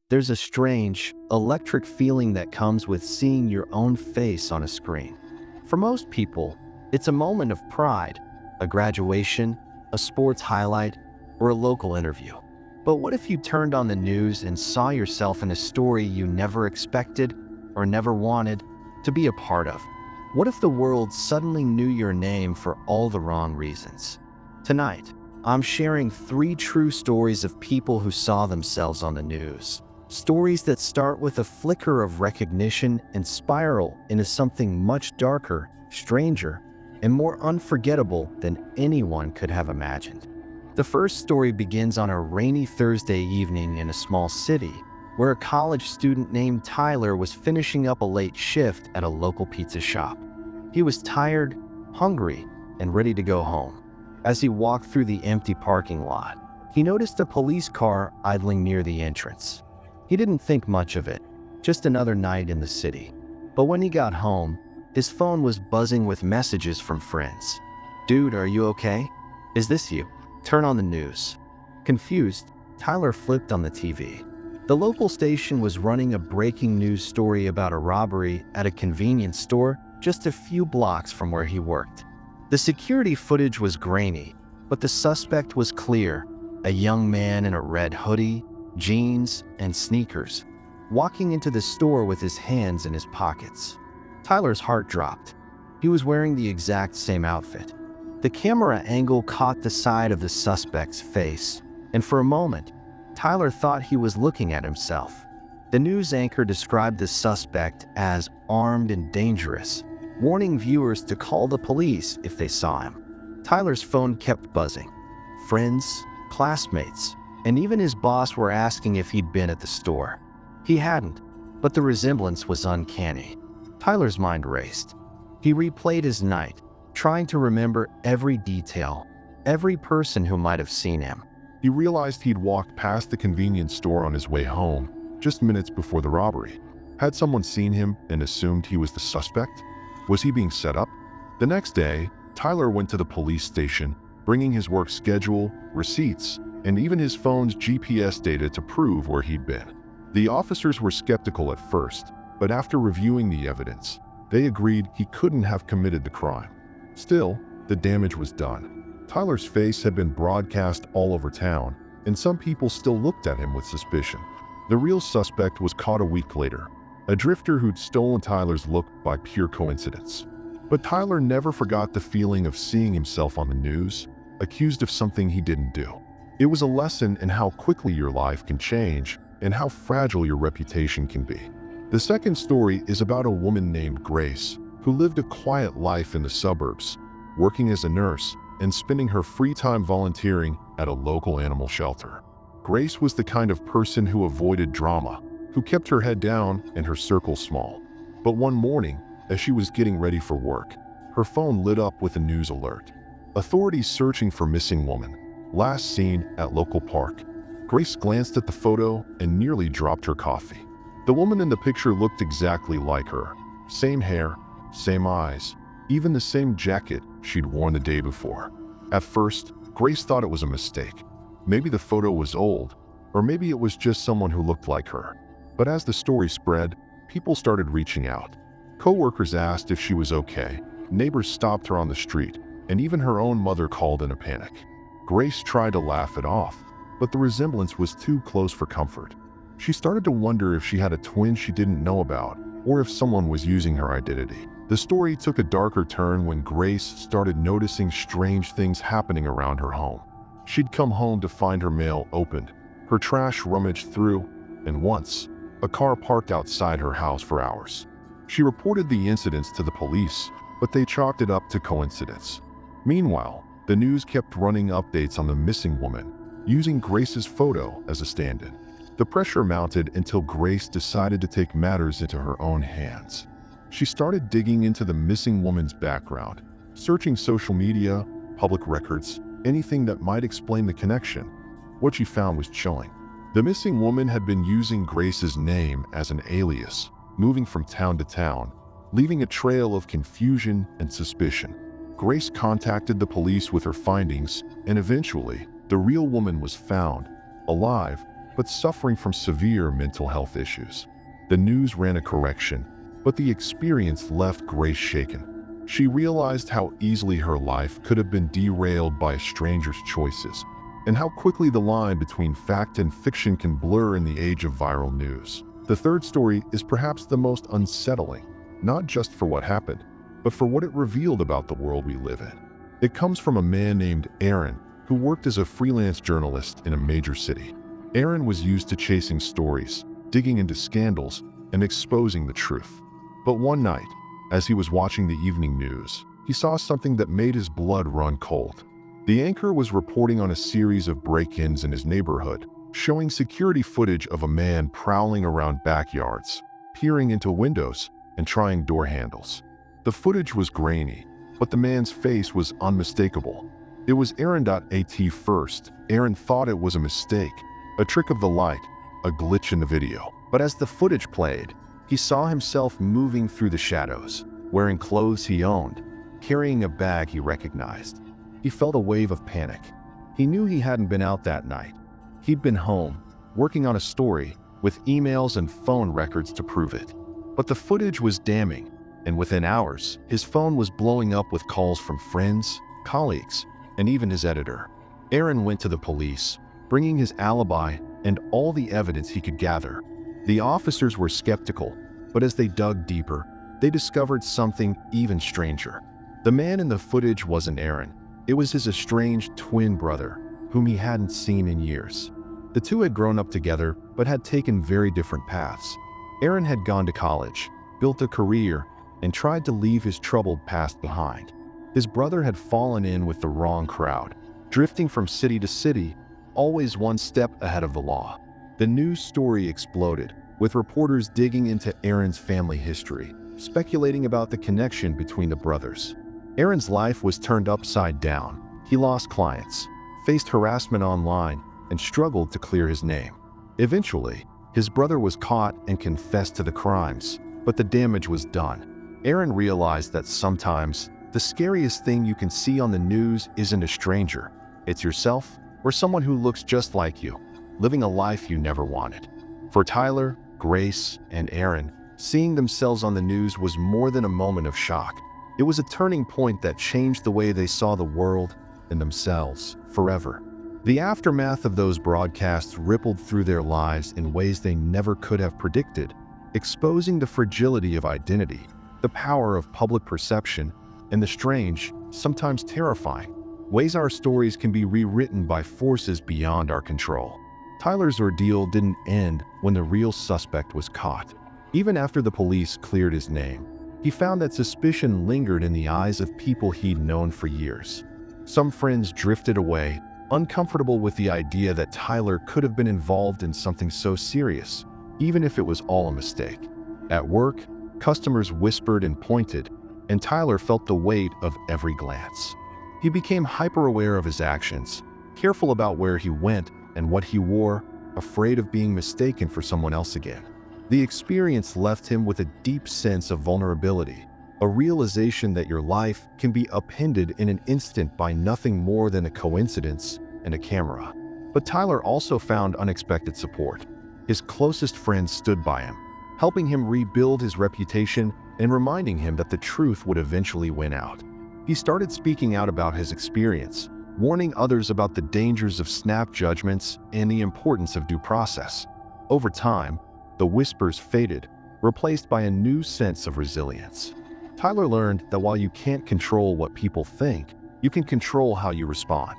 There's a strange, electric feeling that comes with seeing your own face on a screen. For most people, it's a moment of pride, a graduation, a sports highlight, or a local interview. But what if you turned on the news and saw yourself in a story you never expected or never wanted to be a part of? What if the world suddenly knew your name for all the wrong reasons? Tonight, I'm sharing 3 true stories of people who saw themselves on the news. Stories that start with a flicker of recognition and spiral into something much darker, stranger, and more unforgettable than anyone could have imagined. The first story begins on a rainy Thursday evening in a small city, where a college student named Tyler was finishing up a late shift at a local pizza shop. He was tired, hungry, and ready to go home. As he walked through the empty parking lot, he noticed a police car idling near the entrance. He didn't think much of it, just another night in the city. But when he got home, his phone was buzzing with messages from friends. "Dude, are you okay? Is this you? Turn on the news." Confused, Tyler flipped on the TV. The local station was running a breaking news story about a robbery at a convenience store just a few blocks from where he worked. The security footage was grainy, but the suspect was clear: a young man in a red hoodie, jeans, and sneakers, walking into the store with his hands in his pockets. Tyler's heart dropped. He was wearing the exact same outfit. The camera angle caught the side of the suspect's face, and for a moment, Tyler thought he was looking at himself. The news anchor described the suspect as armed and dangerous, warning viewers to call the police if they saw him. Tyler's phone kept buzzing. Friends, classmates, and even his boss were asking if he'd been at the store. He hadn't, but the resemblance was uncanny. Tyler's mind raced. He replayed his night, trying to remember every detail, every person who might have seen him. He realized he'd walked past the convenience store on his way home, just minutes before the robbery. Had someone seen him and assumed he was the suspect? Was he being set up? The next day, Tyler went to the police station, bringing his work schedule, receipts, and even his phone's GPS data to prove where he'd been. The officers were skeptical at first, but after reviewing the evidence, they agreed he couldn't have committed the crime. Still, the damage was done. Tyler's face had been broadcast all over town, and some people still looked at him with suspicion. The real suspect was caught a week later, a drifter who'd stolen Tyler's look by pure coincidence. But Tyler never forgot the feeling of seeing himself on the news, accused of something he didn't do. It was a lesson in how quickly your life can change and how fragile your reputation can be. The second story is about a woman named Grace, who lived a quiet life in the suburbs, working as a nurse and spending her free time volunteering at a local animal shelter. Grace was the kind of person who avoided drama, who kept her head down and her circle small. But one morning, as she was getting ready for work, her phone lit up with a news alert. Authorities searching for missing woman, last seen at local park. Grace glanced at the photo and nearly dropped her coffee. The woman in the picture looked exactly like her. Same hair, same eyes, even the same jacket she'd worn the day before. At first, Grace thought it was a mistake. Maybe the photo was old, or maybe it was just someone who looked like her. But as the story spread, people started reaching out. Co-workers asked if she was okay, neighbors stopped her on the street, and even her own mother called in a panic. Grace tried to laugh it off, but the resemblance was too close for comfort. She started to wonder if she had a twin she didn't know about, or if someone was using her identity. The story took a darker turn when Grace started noticing strange things happening around her home. She'd come home to find her mail opened, her trash rummaged through, and once, a car parked outside her house for hours. She reported the incidents to the police, but they chalked it up to coincidence. Meanwhile, the news kept running updates on the missing woman, using Grace's photo as a stand-in. The pressure mounted until Grace decided to take matters into her own hands. She started digging into the missing woman's background, searching social media, public records, anything that might explain the connection. What she found was chilling. The missing woman had been using Grace's name as an alias, moving from town to town, leaving a trail of confusion and suspicion. Grace contacted the police with her findings, and eventually, the real woman was found, alive, but suffering from severe mental health issues. The news ran a correction, but the experience left Grace shaken. She realized how easily her life could have been derailed by a stranger's choices, and how quickly the line between fact and fiction can blur in the age of viral news. The third story is perhaps the most unsettling, not just for what happened, but for what it revealed about the world we live in. It comes from a man named Aaron, who worked as a freelance journalist in a major city. Aaron was used to chasing stories, digging into scandals, and exposing the truth. But one night, as he was watching the evening news, he saw something that made his blood run cold. The anchor was reporting on a series of break-ins in his neighborhood, showing security footage of a man prowling around backyards, peering into windows, and trying door handles. The footage was grainy, but the man's face was unmistakable. It was Aaron.at first. Aaron thought it was a mistake, a trick of the light, a glitch in the video. But as the footage played, he saw himself moving through the shadows, wearing clothes he owned, carrying a bag he recognized. He felt a wave of panic. He knew he hadn't been out that night. He'd been home, working on a story, with emails and phone records to prove it. But the footage was damning, and within hours, his phone was blowing up with calls from friends, colleagues, and even his editor. Aaron went to the police, bringing his alibi and all the evidence he could gather. The officers were skeptical, but as they dug deeper, they discovered something even stranger. The man in the footage wasn't Aaron. It was his estranged twin brother, whom he hadn't seen in years. The two had grown up together, but had taken very different paths. Aaron had gone to college, built a career, and tried to leave his troubled past behind. His brother had fallen in with the wrong crowd, drifting from city to city, always one step ahead of the law. The news story exploded, with reporters digging into Aaron's family history, speculating about the connection between the brothers. Aaron's life was turned upside down. He lost clients, faced harassment online, and struggled to clear his name. Eventually, his brother was caught and confessed to the crimes, but the damage was done. Aaron realized that sometimes the scariest thing you can see on the news isn't a stranger. It's yourself or someone who looks just like you, living a life you never wanted. For Tyler, Grace, and Aaron, seeing themselves on the news was more than a moment of shock. It was a turning point that changed the way they saw the world and themselves forever. The aftermath of those broadcasts rippled through their lives in ways they never could have predicted, exposing the fragility of identity, the power of public perception, and the strange, sometimes terrifying, ways our stories can be rewritten by forces beyond our control. Tyler's ordeal didn't end when the real suspect was caught. Even after the police cleared his name, he found that suspicion lingered in the eyes of people he'd known for years. Some friends drifted away, uncomfortable with the idea that Tyler could have been involved in something so serious, even if it was all a mistake. At work, customers whispered and pointed, and Tyler felt the weight of every glance. He became hyper-aware of his actions, careful about where he went and what he wore, afraid of being mistaken for someone else again. The experience left him with a deep sense of vulnerability, a realization that your life can be upended in an instant by nothing more than a coincidence and a camera. But Tyler also found unexpected support. His closest friends stood by him, helping him rebuild his reputation and reminding him that the truth would eventually win out. He started speaking out about his experience, warning others about the dangers of snap judgments and the importance of due process. Over time, the whispers faded, replaced by a new sense of resilience. Tyler learned that while you can't control what people think, you can control how you respond.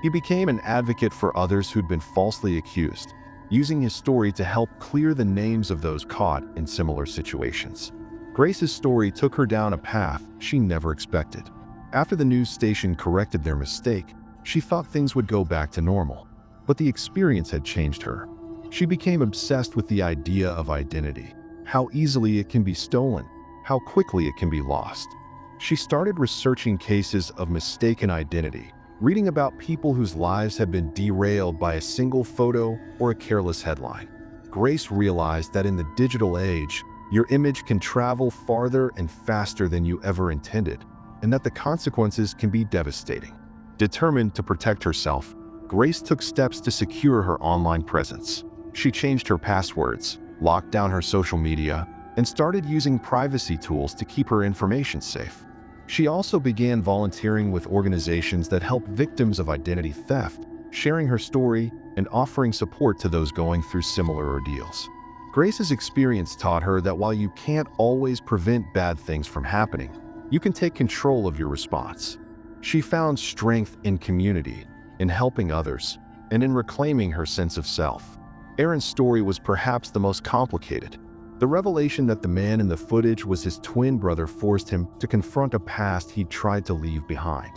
He became an advocate for others who'd been falsely accused, using his story to help clear the names of those caught in similar situations. Grace's story took her down a path she never expected. After the news station corrected their mistake, she thought things would go back to normal, but the experience had changed her. She became obsessed with the idea of identity, how easily it can be stolen, how quickly it can be lost. She started researching cases of mistaken identity, reading about people whose lives had been derailed by a single photo or a careless headline. Grace realized that in the digital age, your image can travel farther and faster than you ever intended, and that the consequences can be devastating. Determined to protect herself, Grace took steps to secure her online presence. She changed her passwords, locked down her social media, and started using privacy tools to keep her information safe. She also began volunteering with organizations that help victims of identity theft, sharing her story and offering support to those going through similar ordeals. Grace's experience taught her that while you can't always prevent bad things from happening, you can take control of your response. She found strength in community, in helping others, and in reclaiming her sense of self. Aaron's story was perhaps the most complicated. The revelation that the man in the footage was his twin brother forced him to confront a past he'd tried to leave behind.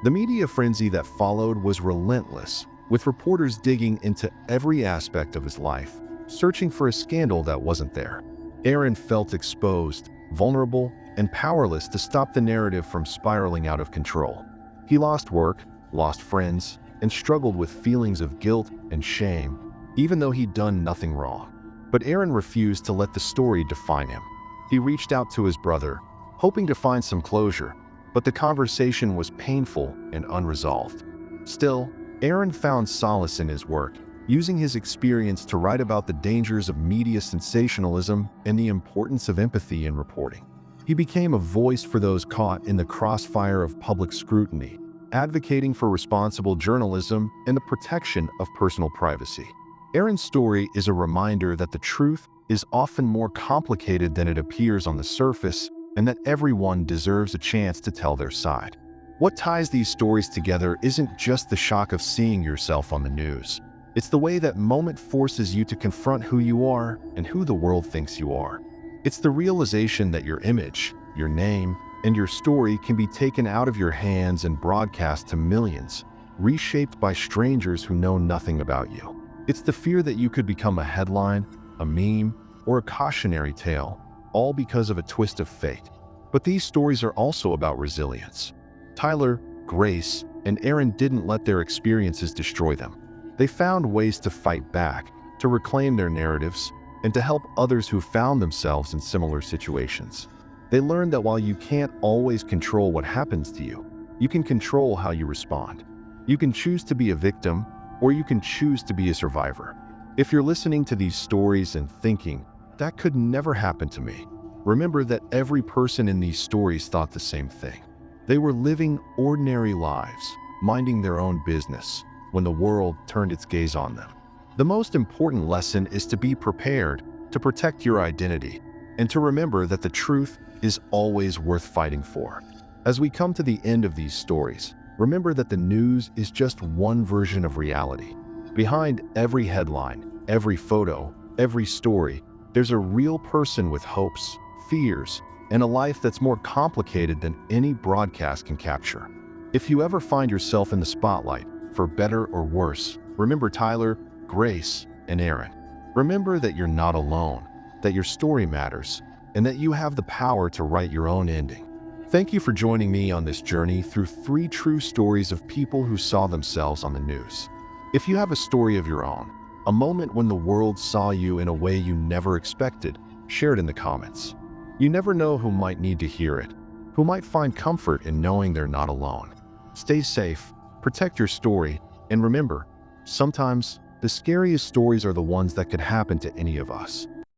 The media frenzy that followed was relentless, with reporters digging into every aspect of his life, searching for a scandal that wasn't there. Aaron felt exposed, vulnerable, and powerless to stop the narrative from spiraling out of control. He lost work, lost friends, and struggled with feelings of guilt and shame, even though he'd done nothing wrong. But Aaron refused to let the story define him. He reached out to his brother, hoping to find some closure, but the conversation was painful and unresolved. Still, Aaron found solace in his work, using his experience to write about the dangers of media sensationalism and the importance of empathy in reporting. He became a voice for those caught in the crossfire of public scrutiny, advocating for responsible journalism and the protection of personal privacy. Aaron's story is a reminder that the truth is often more complicated than it appears on the surface, and that everyone deserves a chance to tell their side. What ties these stories together isn't just the shock of seeing yourself on the news. It's the way that moment forces you to confront who you are and who the world thinks you are. It's the realization that your image, your name, and your story can be taken out of your hands and broadcast to millions, reshaped by strangers who know nothing about you. It's the fear that you could become a headline, a meme, or a cautionary tale, all because of a twist of fate. But these stories are also about resilience. Tyler, Grace, and Aaron didn't let their experiences destroy them. They found ways to fight back, to reclaim their narratives, and to help others who found themselves in similar situations. They learned that while you can't always control what happens to you, you can control how you respond. You can choose to be a victim, or you can choose to be a survivor. If you're listening to these stories and thinking, that could never happen to me, remember that every person in these stories thought the same thing. They were living ordinary lives, minding their own business, when the world turned its gaze on them. The most important lesson is to be prepared, to protect your identity, and to remember that the truth is always worth fighting for. As we come to the end of these stories, remember that the news is just one version of reality. Behind every headline, every photo, every story, there's a real person with hopes, fears, and a life that's more complicated than any broadcast can capture. If you ever find yourself in the spotlight, for better or worse, remember Tyler, Grace, and Aaron. Remember that you're not alone, that your story matters, and that you have the power to write your own ending. Thank you for joining me on this journey through 3 true stories of people who saw themselves on the news. If you have a story of your own, a moment when the world saw you in a way you never expected, share it in the comments. You never know who might need to hear it, who might find comfort in knowing they're not alone. Stay safe, protect your story, and remember, sometimes the scariest stories are the ones that could happen to any of us.